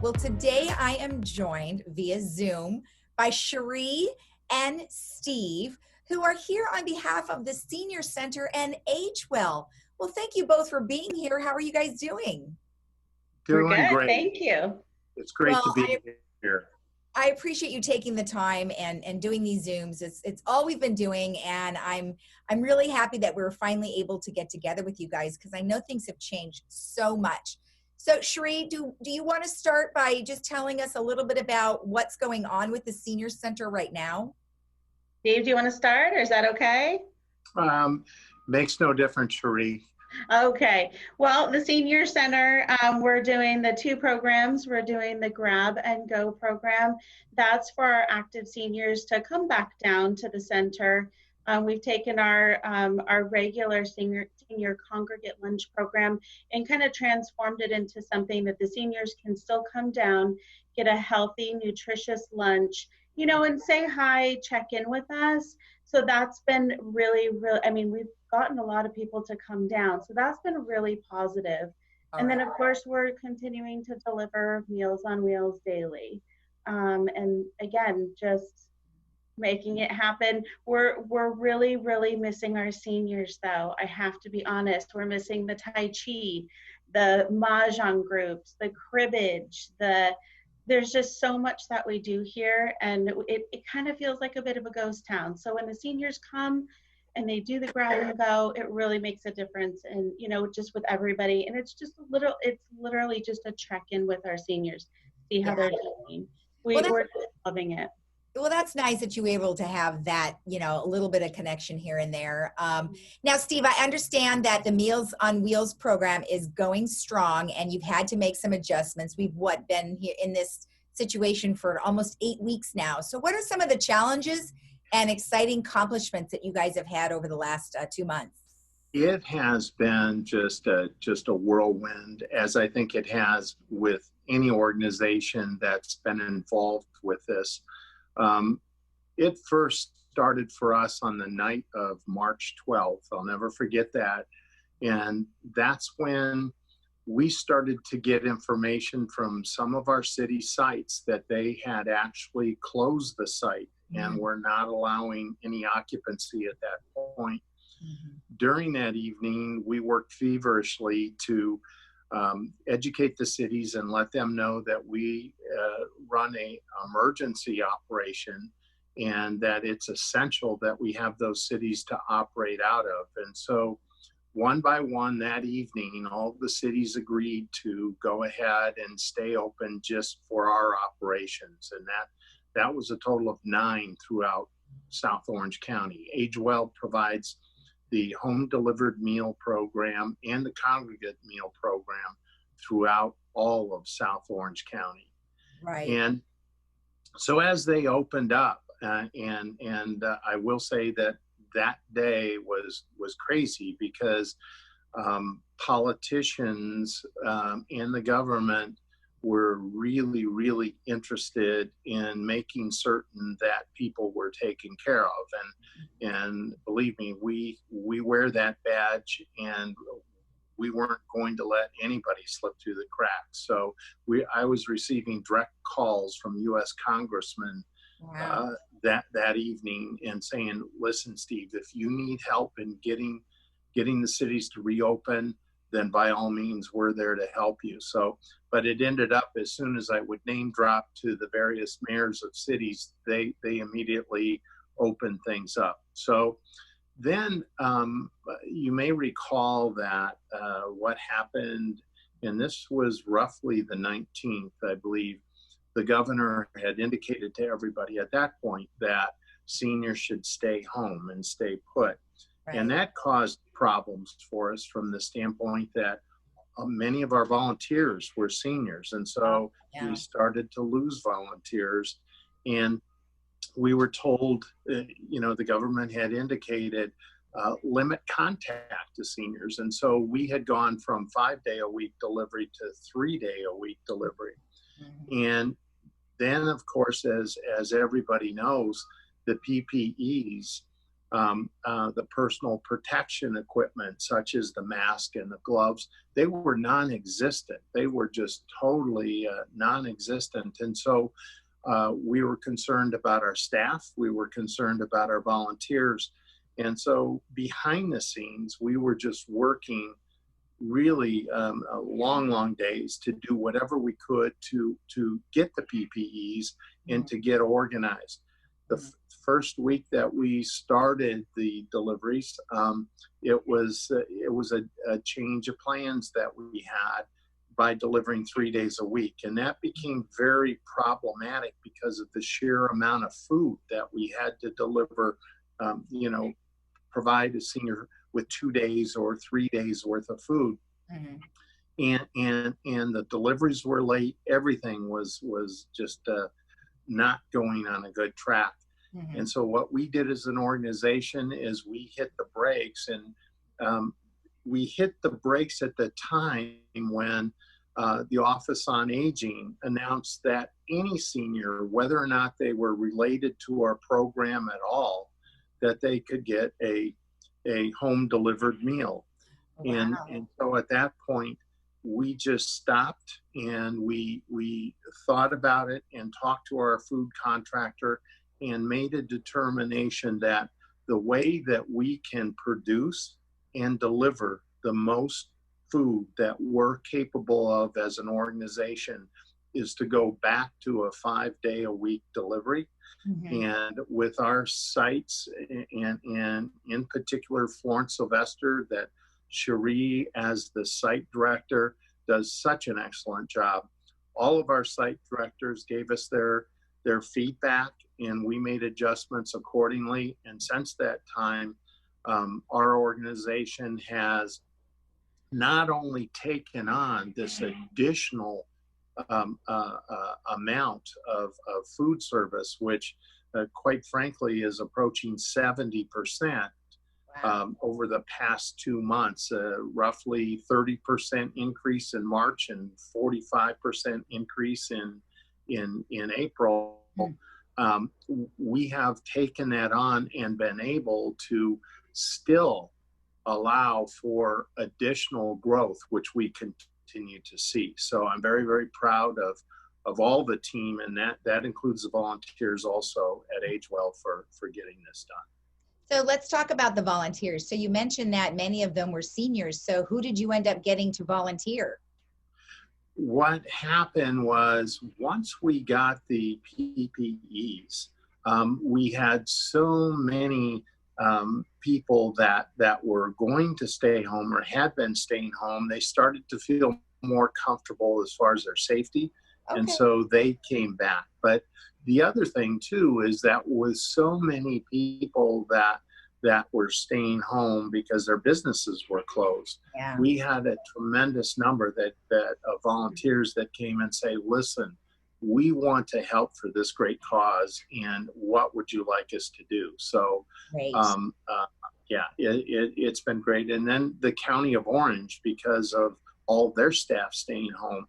Well, today I am joined via Zoom by Cherie and Steve, who are here on behalf of the Senior Center and Age Well. Well, thank you both for being here. How are you guys doing? We're Doing good, great. thank you. It's great Well, to be here. I appreciate you taking the time and doing these Zooms. It's all we've been doing, and I'm really happy that we're finally able to get together with you guys because I know things have changed so much. So, Cherie, do you want to start by just telling us a little bit about what's going on with the Senior Center right now? Dave, do you want to start, or is that okay? Makes no difference, Cherie. Okay. Well, the Senior Center, we're doing the two programs. We're doing the Grab and Go program. That's for our active seniors to come back down to the center. We've taken our regular senior congregate lunch program and kind of transformed it into something that the seniors can still come down, get a healthy, nutritious lunch, you know, and say hi, check in with us. So that's been really, I mean, we've gotten a lot of people to come down. So that's been really positive. And then, of course, we're continuing to deliver Meals on Wheels daily. And again, just making it happen. We're really, really missing our seniors, though. I have to be honest. We're missing the Tai Chi, the Mahjong groups, the cribbage, there's just so much that we do here, and it kind of feels like a bit of a ghost town. So when the seniors come and they do the grab and go, it really makes a difference, and you know, just with everybody. And it's literally just a check-in with our seniors, see how they're doing. We're loving it. Well, that's nice that you were able to have that, you know, a little bit of connection here and there. Now, Steve, I understand that the Meals on Wheels program is going strong and you've had to make some adjustments. We've been here in this situation for almost 8 weeks now. So what are some of the challenges and exciting accomplishments that you guys have had over the last 2 months? It has been just a whirlwind, as I think it has with any organization that's been involved with this. It first started for us on the night of March 12th. I'll never forget that. And that's when we started to get information from some of our city sites that they had actually closed the site and were not allowing any occupancy at that point. During that evening, we worked feverishly to educate the cities and let them know that we run an emergency operation and that it's essential that we have those cities to operate out of. And so one by one that evening, all the cities agreed to go ahead and stay open just for our operations. And that was a total of 9 throughout South Orange County. Age Well provides the home delivered meal program and the congregate meal program throughout all of South Orange County. Right. And so as they opened up, I will say that day was crazy because politicians and the government were really, really interested in making certain that people were taken care of. And believe me, we wear that badge, and we weren't going to let anybody slip through the cracks. So I was receiving direct calls from U.S. congressmen that evening and saying, listen, Steve, if you need help in getting the cities to reopen, then by all means, we're there to help you. So, but it ended up, as soon as I would name drop to the various mayors of cities, they immediately opened things up. So then you may recall that what happened, and this was roughly the 19th, I believe, the governor had indicated to everybody at that point that seniors should stay home and stay put. Right. And that caused problems for us from the standpoint that many of our volunteers were seniors. And so we started to lose volunteers. And we were told, you know, the government had indicated limit contact to seniors. And so we had gone from 5-day-a-week delivery to 3-day-a-week delivery. And then, of course, as everybody knows, the PPEs the personal protection equipment, such as the mask and the gloves, they were non-existent. They were just totally non-existent. And so we were concerned about our staff. We were concerned about our volunteers. And so behind the scenes, we were just working really long days to do whatever we could to get the PPEs and to get organized. The first week that we started the deliveries, it was a change of plans that we had by delivering 3 days a week, and that became very problematic because of the sheer amount of food that we had to deliver. Provide a senior with 2 days or 3 days worth of food. And the deliveries were late. Everything was just not going on a good track. And so what we did as an organization is we hit the brakes, and we hit the brakes at the time when the Office on Aging announced that any senior, whether or not they were related to our program at all, that they could get a home delivered meal. Wow. And so at that point, we just stopped and we thought about it and talked to our food contractor and made a determination that the way that we can produce and deliver the most food that we're capable of as an organization is to go back to a 5-day-a-week delivery. And with our sites, and in particular Florence Sylvester, that Cherie as the site director does such an excellent job. All of our site directors gave us their feedback, and we made adjustments accordingly. And since that time, our organization has not only taken on this additional amount of food service, which quite frankly is approaching 70% over the past 2 months, roughly 30% increase in March and 45% increase in April. We have taken that on and been able to still allow for additional growth, which we continue to see. So I'm very, very proud of all the team, and that includes the volunteers also at AgeWell for getting this done. So let's talk about the volunteers. So you mentioned that many of them were seniors. So who did you end up getting to volunteer? What happened was, once we got the PPEs, we had so many people that were going to stay home or had been staying home. They started to feel more comfortable as far as their safety. Okay. And so they came back. But the other thing too is that with so many people that were staying home because their businesses were closed, we had a tremendous number of volunteers that came and say, listen, we want to help for this great cause, and what would you like us to do? So it's been great. And then the County of Orange, because of all their staff staying home,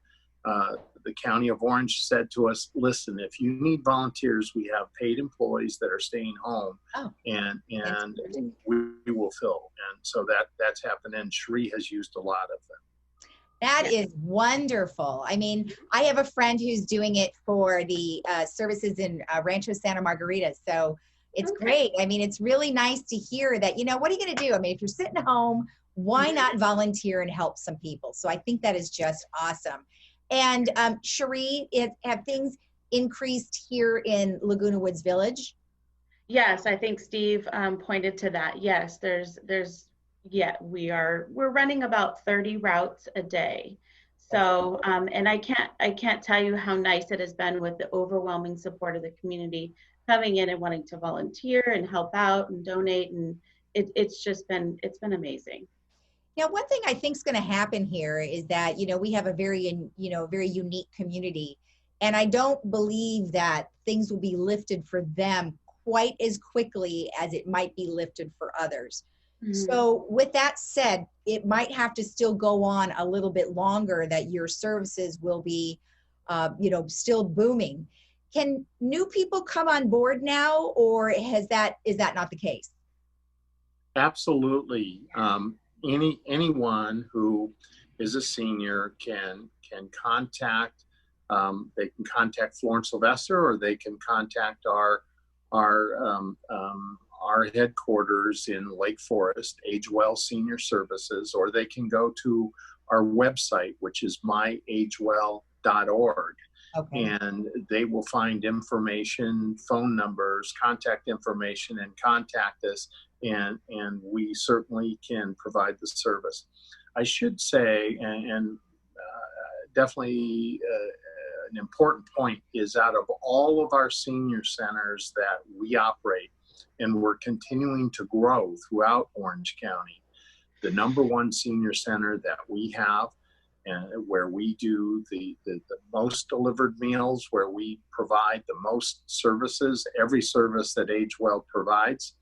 the County of Orange said to us, listen, if you need volunteers, we have paid employees that are staying home, and we will fill. And so that's happened, and Cherie has used a lot of them. That is wonderful. I mean, I have a friend who's doing it for the services in Rancho Santa Margarita. So it's great. I mean, it's really nice to hear that, what are you going to do? I mean, if you're sitting home, why not volunteer and help some people? So I think that is just awesome. And Cherie, have things increased here in Laguna Woods Village? Yes, I think Steve pointed to that. Yes, we're running about 30 routes a day. So, and I can't tell you how nice it has been with the overwhelming support of the community coming in and wanting to volunteer and help out and donate. And it's been amazing. Now, one thing I think is going to happen here is that, we have a very unique community, and I don't believe that things will be lifted for them quite as quickly as it might be lifted for others. So with that said, it might have to still go on a little bit longer, that your services will be, still booming. Can new people come on board now, or is that not the case? Absolutely. Anyone who is a senior can contact. They can contact Florence Sylvester, or they can contact our our headquarters in Lake Forest, AgeWell Senior Services, or they can go to our website, which is myagewell.org. Okay. And they will find information, phone numbers, contact information, and contact us. And we certainly can provide the service. I should say, and definitely an important point is, out of all of our senior centers that we operate, and we're continuing to grow throughout Orange County, the #1 senior center that we have, and where we do the most delivered meals, where we provide the most services, every service that AgeWell provides,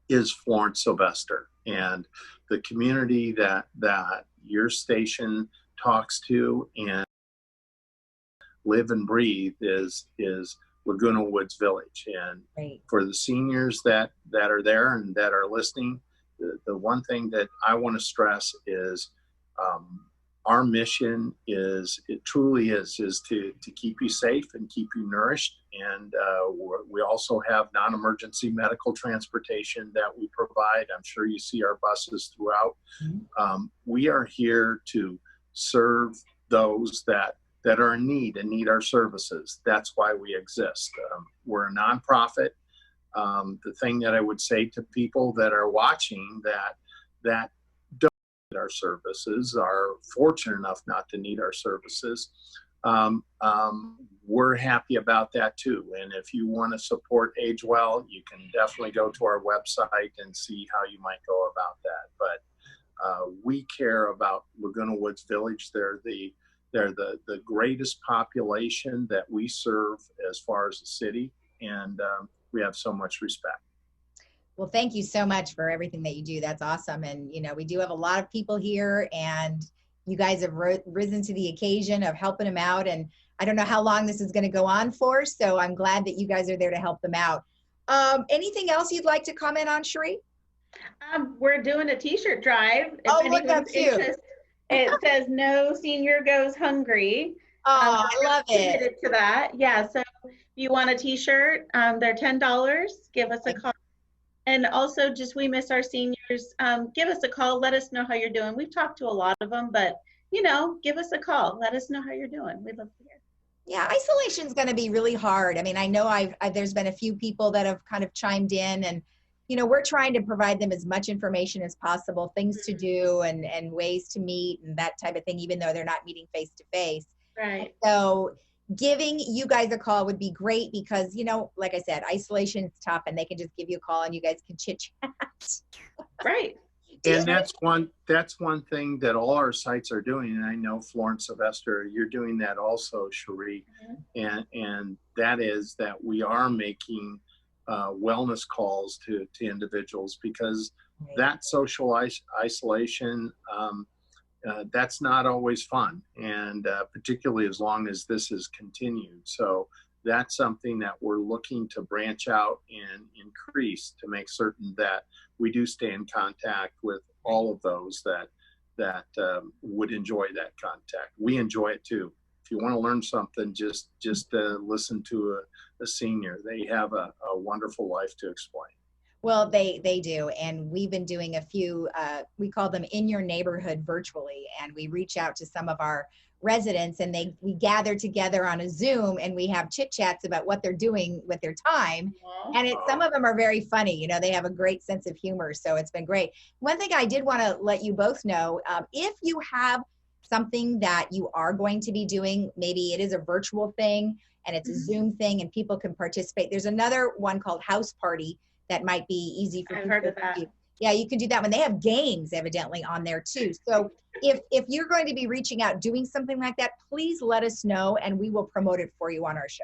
is Florence Sylvester. And the community that your station talks to and live and breathe is Laguna Woods Village. And for the seniors that are there and that are listening, the one thing that I want to stress is our mission it truly is to keep you safe and keep you nourished. And we also have non-emergency medical transportation that we provide. I'm sure you see our buses throughout. We are here to serve those that are in need and need our services. That's why we exist. We're a nonprofit. The thing that I would say to people that are watching that don't need our services, are fortunate enough not to need our services, we're happy about that too. And if you want to support AgeWell, you can definitely go to our website and see how you might go about that. But we care about Laguna Woods Village. They're the greatest population that we serve as far as the city, and we have so much respect. Well, thank you so much for everything that you do. That's awesome. And, we do have a lot of people here, and you guys have risen to the occasion of helping them out. And I don't know how long this is going to go on for, so I'm glad that you guys are there to help them out. Anything else you'd like to comment on, Cherie? We're doing a t-shirt drive. Look, that's cute. It says "No Senior Goes Hungry." Oh, I love it. Committed to that. Yeah. So if you want a t-shirt, they're $10. Give us a call. And also, just we miss our seniors. Give us a call. Let us know how you're doing. We've talked to a lot of them, but give us a call. Let us know how you're doing. We'd love to hear. Yeah, isolation is going to be really hard. I mean, I know there's been a few people that have kind of chimed in, and we're trying to provide them as much information as possible, things to do and ways to meet and that type of thing, even though they're not meeting face to face. Right. So giving you guys a call would be great because, like I said, isolation is tough, and they can just give you a call and you guys can chit chat. Right. And that's one thing that all our sites are doing. And I know Florence Sylvester, you're doing that also, Cherie. And that is that we are making wellness calls to individuals, because that social isolation, that's not always fun, and particularly as long as this is continued. So that's something that we're looking to branch out and increase, to make certain that we do stay in contact with all of those that would enjoy that contact. We enjoy it too. If you want to learn something, just listen to a senior. They have a wonderful life to explain. Well, they do. And we've been doing a few, we call them in your neighborhood virtually. And we reach out to some of our residents, and we gather together on a Zoom, and we have chit chats about what they're doing with their time. And some of them are very funny. They have a great sense of humor. So it's been great. One thing I did want to let you both know, if you have something that you are going to be doing, maybe it is a virtual thing and it's a Zoom thing and people can participate. There's another one called House Party that might be easy for I've people heard of that. Yeah, you can do that one. They have games evidently on there too. So if you're going to be reaching out, doing something like that, please let us know and we will promote it for you on our show.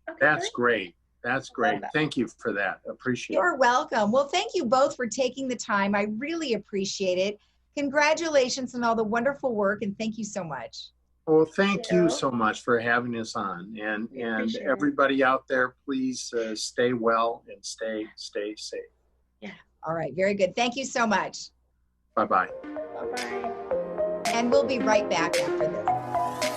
Okay, That's great. That's great. Thank you for that. Appreciate it. You're welcome. Well, thank you both for taking the time. I really appreciate it. Congratulations on all the wonderful work, and thank you so much. Well, thank you so much for having us on. And everybody out there, please stay well and stay safe. Yeah. All right, very good. Thank you so much. Bye-bye. Bye-bye. And we'll be right back after this.